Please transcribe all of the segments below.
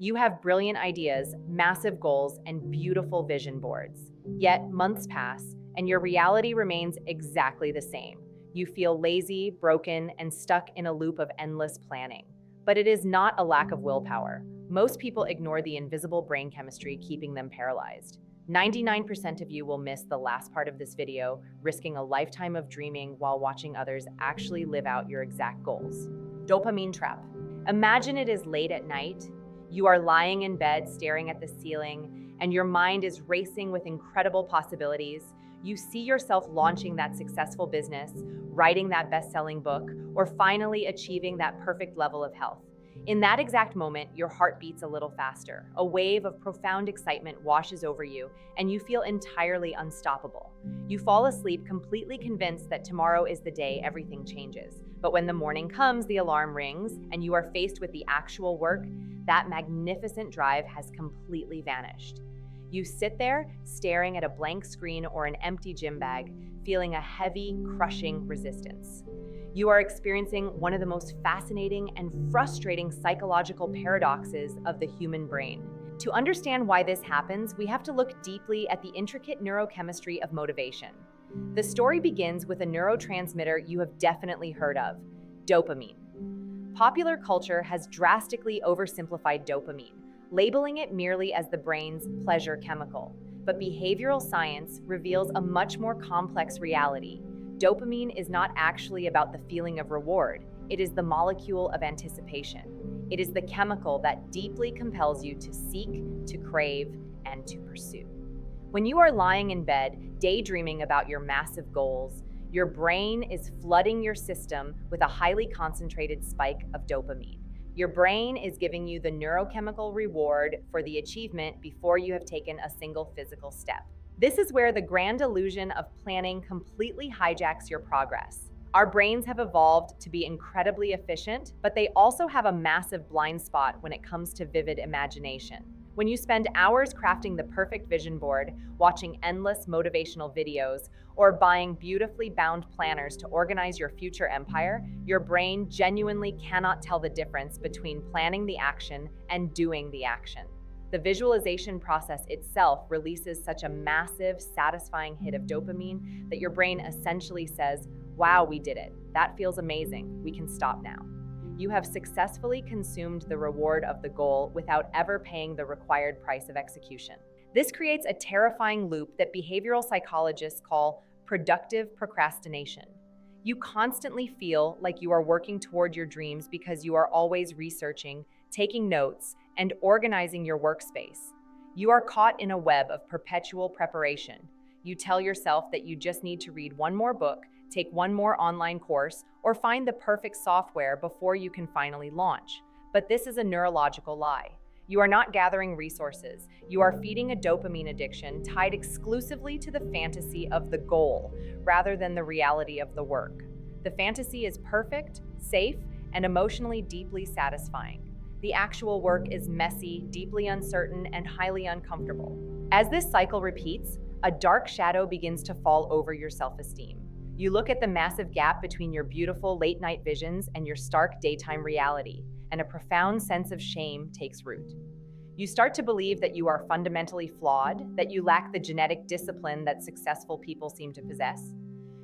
You have brilliant ideas, massive goals, and beautiful vision boards. Yet months pass, and your reality remains exactly the same. You feel lazy, broken, and stuck in a loop of endless planning. But it is not a lack of willpower. Most people ignore the invisible brain chemistry keeping them paralyzed. 99% of you will miss the last part of this video, risking a lifetime of dreaming while watching others actually live out your exact goals. Dopamine trap. Imagine it is late at night. You are lying in bed staring at the ceiling, and your mind is racing with incredible possibilities. You see yourself launching that successful business, writing that best-selling book, or finally achieving that perfect level of health. In that exact moment, your heart beats a little faster. A wave of profound excitement washes over you, and you feel entirely unstoppable. You fall asleep completely convinced that tomorrow is the day everything changes. But when the morning comes, the alarm rings, and you are faced with the actual work, that magnificent drive has completely vanished. You sit there, staring at a blank screen or an empty gym bag, feeling a heavy, crushing resistance. You are experiencing one of the most fascinating and frustrating psychological paradoxes of the human brain. To understand why this happens, we have to look deeply at the intricate neurochemistry of motivation. The story begins with a neurotransmitter you have definitely heard of, dopamine. Popular culture has drastically oversimplified dopamine, labeling it merely as the brain's pleasure chemical. But behavioral science reveals a much more complex reality. Dopamine is not actually about the feeling of reward. It is the molecule of anticipation. It is the chemical that deeply compels you to seek, to crave, and to pursue. When you are lying in bed, daydreaming about your massive goals, your brain is flooding your system with a highly concentrated spike of dopamine. Your brain is giving you the neurochemical reward for the achievement before you have taken a single physical step. This is where the grand illusion of planning completely hijacks your progress. Our brains have evolved to be incredibly efficient, but they also have a massive blind spot when it comes to vivid imagination. When you spend hours crafting the perfect vision board, watching endless motivational videos, or buying beautifully bound planners to organize your future empire, your brain genuinely cannot tell the difference between planning the action and doing the action. The visualization process itself releases such a massive, satisfying hit of dopamine that your brain essentially says, "Wow, we did it. That feels amazing. We can stop now." You have successfully consumed the reward of the goal without ever paying the required price of execution. This creates a terrifying loop that behavioral psychologists call productive procrastination. You constantly feel like you are working toward your dreams because you are always researching, taking notes, and organizing your workspace. You are caught in a web of perpetual preparation. You tell yourself that you just need to read one more book, take one more online course, or find the perfect software before you can finally launch. But this is a neurological lie. You are not gathering resources. You are feeding a dopamine addiction tied exclusively to the fantasy of the goal rather than the reality of the work. The fantasy is perfect, safe, and emotionally deeply satisfying. The actual work is messy, deeply uncertain, and highly uncomfortable. As this cycle repeats, a dark shadow begins to fall over your self-esteem. You look at the massive gap between your beautiful late-night visions and your stark daytime reality, and a profound sense of shame takes root. You start to believe that you are fundamentally flawed, that you lack the genetic discipline that successful people seem to possess.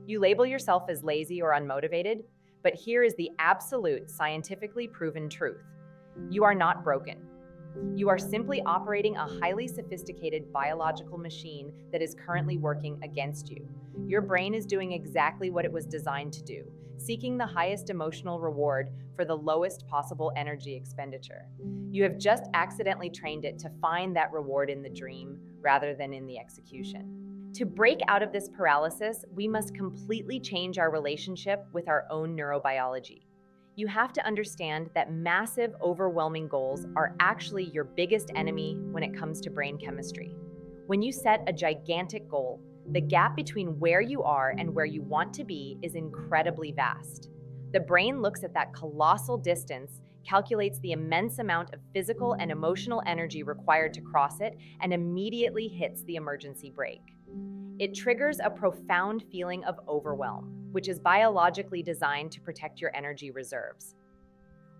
You label yourself as lazy or unmotivated, but here is the absolute scientifically proven truth. You are not broken. You are simply operating a highly sophisticated biological machine that is currently working against you. Your brain is doing exactly what it was designed to do, seeking the highest emotional reward for the lowest possible energy expenditure. You have just accidentally trained it to find that reward in the dream rather than in the execution. To break out of this paralysis, we must completely change our relationship with our own neurobiology. You have to understand that massive, overwhelming goals are actually your biggest enemy when it comes to brain chemistry. When you set a gigantic goal, the gap between where you are and where you want to be is incredibly vast. The brain looks at that colossal distance, calculates the immense amount of physical and emotional energy required to cross it, and immediately hits the emergency brake. It triggers a profound feeling of overwhelm, which is biologically designed to protect your energy reserves.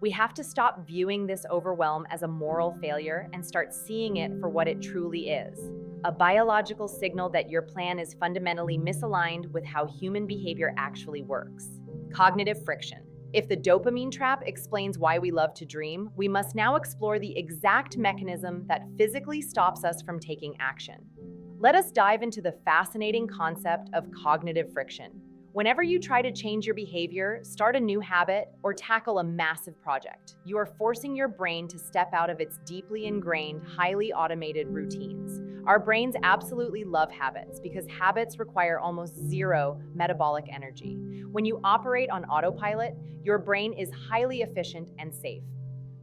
We have to stop viewing this overwhelm as a moral failure and start seeing it for what it truly is: a biological signal that your plan is fundamentally misaligned with how human behavior actually works. Cognitive friction. If the dopamine trap explains why we love to dream, we must now explore the exact mechanism that physically stops us from taking action. Let us dive into the fascinating concept of cognitive friction. Whenever you try to change your behavior, start a new habit, or tackle a massive project, you are forcing your brain to step out of its deeply ingrained, highly automated routines. Our brains absolutely love habits because habits require almost zero metabolic energy. When you operate on autopilot, your brain is highly efficient and safe.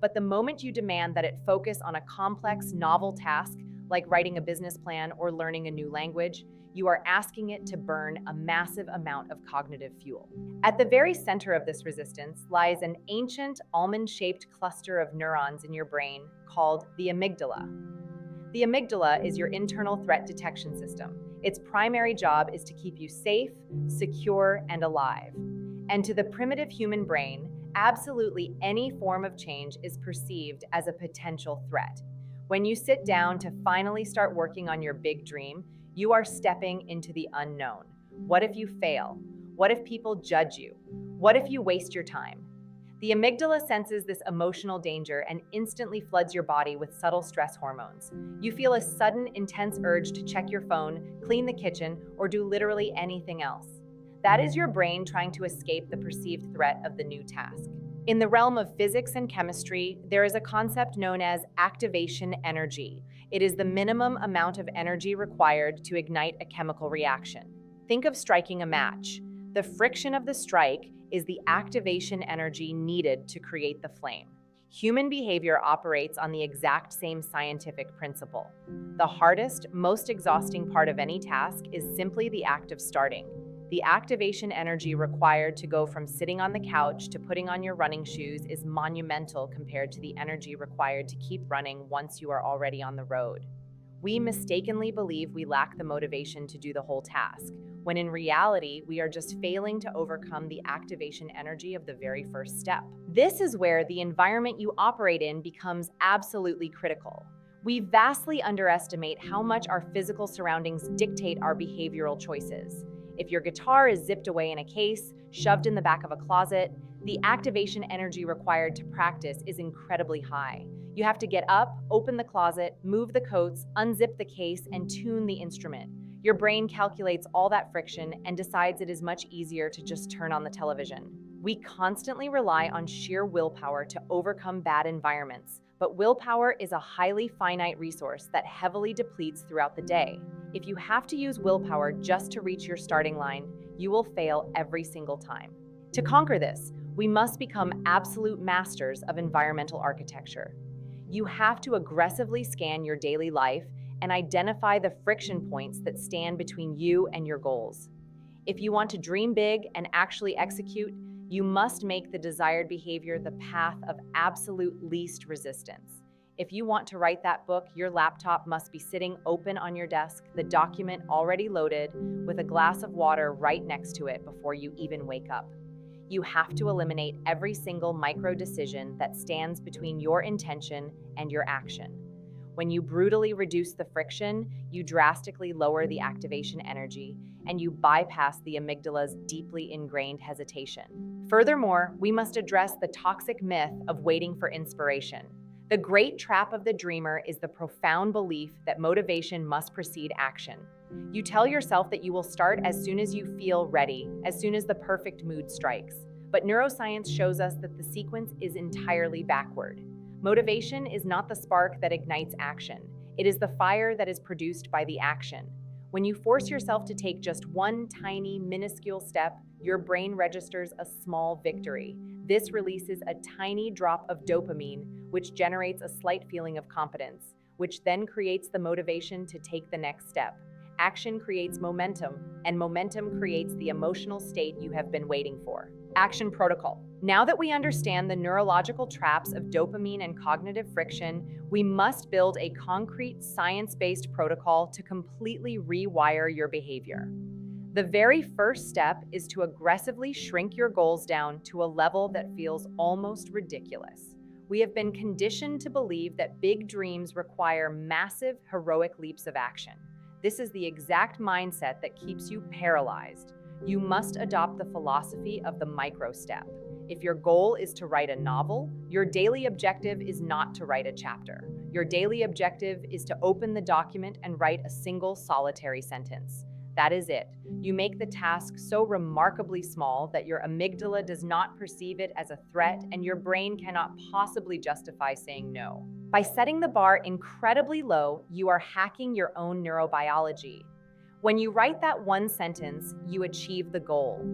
But the moment you demand that it focus on a complex, novel task, like writing a business plan or learning a new language, you are asking it to burn a massive amount of cognitive fuel. At the very center of this resistance lies an ancient almond-shaped cluster of neurons in your brain called the amygdala. The amygdala is your internal threat detection system. Its primary job is to keep you safe, secure, and alive. And to the primitive human brain, absolutely any form of change is perceived as a potential threat. When you sit down to finally start working on your big dream, you are stepping into the unknown. What if you fail? What if people judge you? What if you waste your time? The amygdala senses this emotional danger and instantly floods your body with subtle stress hormones. You feel a sudden, intense urge to check your phone, clean the kitchen, or do literally anything else. That is your brain trying to escape the perceived threat of the new task. In the realm of physics and chemistry, there is a concept known as activation energy. It is the minimum amount of energy required to ignite a chemical reaction. Think of striking a match. The friction of the strike is the activation energy needed to create the flame. Human behavior operates on the exact same scientific principle. The hardest, most exhausting part of any task is simply the act of starting. The activation energy required to go from sitting on the couch to putting on your running shoes is monumental compared to the energy required to keep running once you are already on the road. We mistakenly believe we lack the motivation to do the whole task, when in reality, we are just failing to overcome the activation energy of the very first step. This is where the environment you operate in becomes absolutely critical. We vastly underestimate how much our physical surroundings dictate our behavioral choices. If your guitar is zipped away in a case, shoved in the back of a closet, the activation energy required to practice is incredibly high. You have to get up, open the closet, move the coats, unzip the case, and tune the instrument. Your brain calculates all that friction and decides it is much easier to just turn on the television. We constantly rely on sheer willpower to overcome bad environments, but willpower is a highly finite resource that heavily depletes throughout the day. If you have to use willpower just to reach your starting line, you will fail every single time. To conquer this, we must become absolute masters of environmental architecture. You have to aggressively scan your daily life and identify the friction points that stand between you and your goals. If you want to dream big and actually execute, you must make the desired behavior the path of absolute least resistance. If you want to write that book, your laptop must be sitting open on your desk, the document already loaded, with a glass of water right next to it before you even wake up. You have to eliminate every single micro decision that stands between your intention and your action. When you brutally reduce the friction, you drastically lower the activation energy, and you bypass the amygdala's deeply ingrained hesitation. Furthermore, we must address the toxic myth of waiting for inspiration. The great trap of the dreamer is the profound belief that motivation must precede action. You tell yourself that you will start as soon as you feel ready, as soon as the perfect mood strikes. But neuroscience shows us that the sequence is entirely backward. Motivation is not the spark that ignites action. It is the fire that is produced by the action. When you force yourself to take just one tiny, minuscule step, your brain registers a small victory. This releases a tiny drop of dopamine, which generates a slight feeling of competence, which then creates the motivation to take the next step. Action creates momentum, and momentum creates the emotional state you have been waiting for. Action protocol. Now that we understand the neurological traps of dopamine and cognitive friction, we must build a concrete, science-based protocol to completely rewire your behavior. The very first step is to aggressively shrink your goals down to a level that feels almost ridiculous. We have been conditioned to believe that big dreams require massive, heroic leaps of action. This is the exact mindset that keeps you paralyzed. You must adopt the philosophy of the micro step. If your goal is to write a novel, your daily objective is not to write a chapter. Your daily objective is to open the document and write a single solitary sentence. That is it. You make the task so remarkably small that your amygdala does not perceive it as a threat and your brain cannot possibly justify saying no. By setting the bar incredibly low, you are hacking your own neurobiology. When you write that one sentence, you achieve the goal.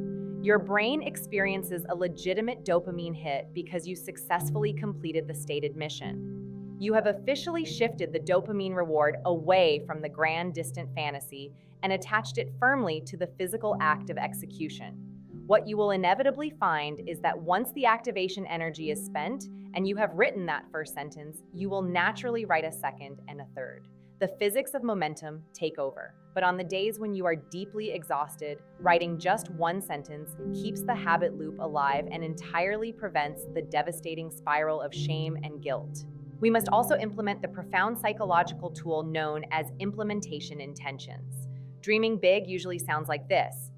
Your brain experiences a legitimate dopamine hit because you successfully completed the stated mission. You have officially shifted the dopamine reward away from the grand distant fantasy and attached it firmly to the physical act of execution. What you will inevitably find is that once the activation energy is spent and you have written that first sentence, you will naturally write a second and a third. The physics of momentum take over. But on the days when you are deeply exhausted, writing just one sentence keeps the habit loop alive and entirely prevents the devastating spiral of shame and guilt. We must also implement the profound psychological tool known as implementation intentions. Dreaming big usually sounds like this: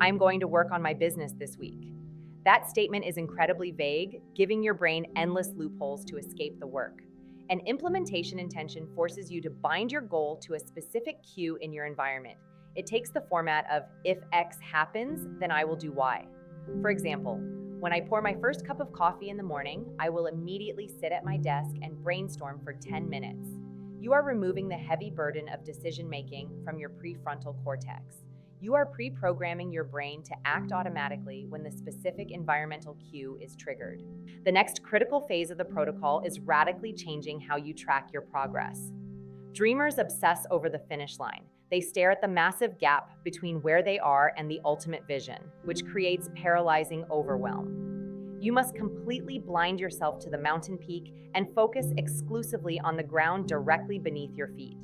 I'm going to work on my business this week. That statement is incredibly vague, giving your brain endless loopholes to escape the work. An implementation intention forces you to bind your goal to a specific cue in your environment. It takes the format of, if X happens, then I will do Y. For example, when I pour my first cup of coffee in the morning, I will immediately sit at my desk and brainstorm for 10 minutes. You are removing the heavy burden of decision-making from your prefrontal cortex. You are pre-programming your brain to act automatically when the specific environmental cue is triggered. The next critical phase of the protocol is radically changing how you track your progress. Dreamers obsess over the finish line. They stare at the massive gap between where they are and the ultimate vision, which creates paralyzing overwhelm. You must completely blind yourself to the mountain peak and focus exclusively on the ground directly beneath your feet.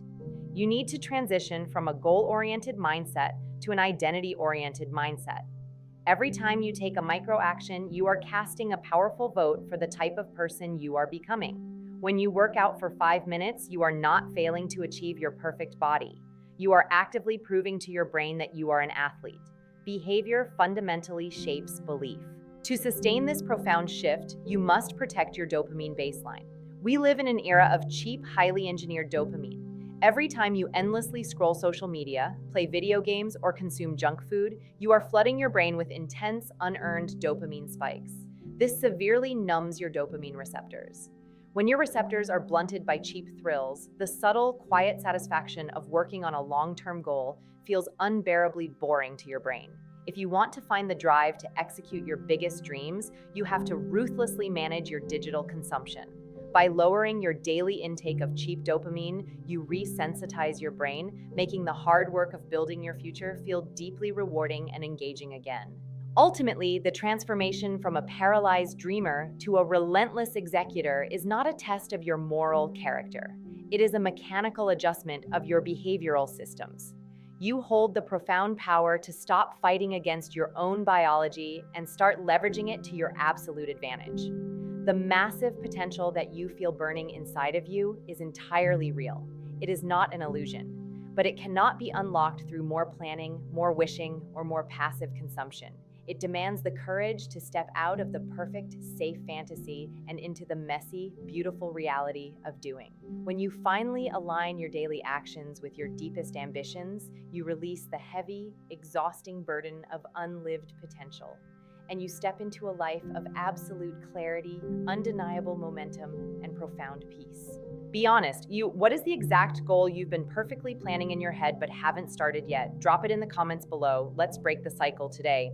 You need to transition from a goal-oriented mindset to an identity-oriented mindset. Every time you take a micro-action, you are casting a powerful vote for the type of person you are becoming. When you work out for 5 minutes, you are not failing to achieve your perfect body. You are actively proving to your brain that you are an athlete. Behavior fundamentally shapes belief. To sustain this profound shift, you must protect your dopamine baseline. We live in an era of cheap, highly engineered dopamine. Every time you endlessly scroll social media, play video games, or consume junk food, you are flooding your brain with intense, unearned dopamine spikes. This severely numbs your dopamine receptors. When your receptors are blunted by cheap thrills, the subtle, quiet satisfaction of working on a long-term goal feels unbearably boring to your brain. If you want to find the drive to execute your biggest dreams, you have to ruthlessly manage your digital consumption. By lowering your daily intake of cheap dopamine, you resensitize your brain, making the hard work of building your future feel deeply rewarding and engaging again. Ultimately, the transformation from a paralyzed dreamer to a relentless executor is not a test of your moral character. It is a mechanical adjustment of your behavioral systems. You hold the profound power to stop fighting against your own biology and start leveraging it to your absolute advantage. The massive potential that you feel burning inside of you is entirely real. It is not an illusion, but it cannot be unlocked through more planning, more wishing, or more passive consumption. It demands the courage to step out of the perfect, safe fantasy and into the messy, beautiful reality of doing. When you finally align your daily actions with your deepest ambitions, you release the heavy, exhausting burden of unlived potential, and you step into a life of absolute clarity, undeniable momentum, and profound peace. Be honest, what is the exact goal you've been perfectly planning in your head but haven't started yet? Drop it in the comments below. Let's break the cycle today.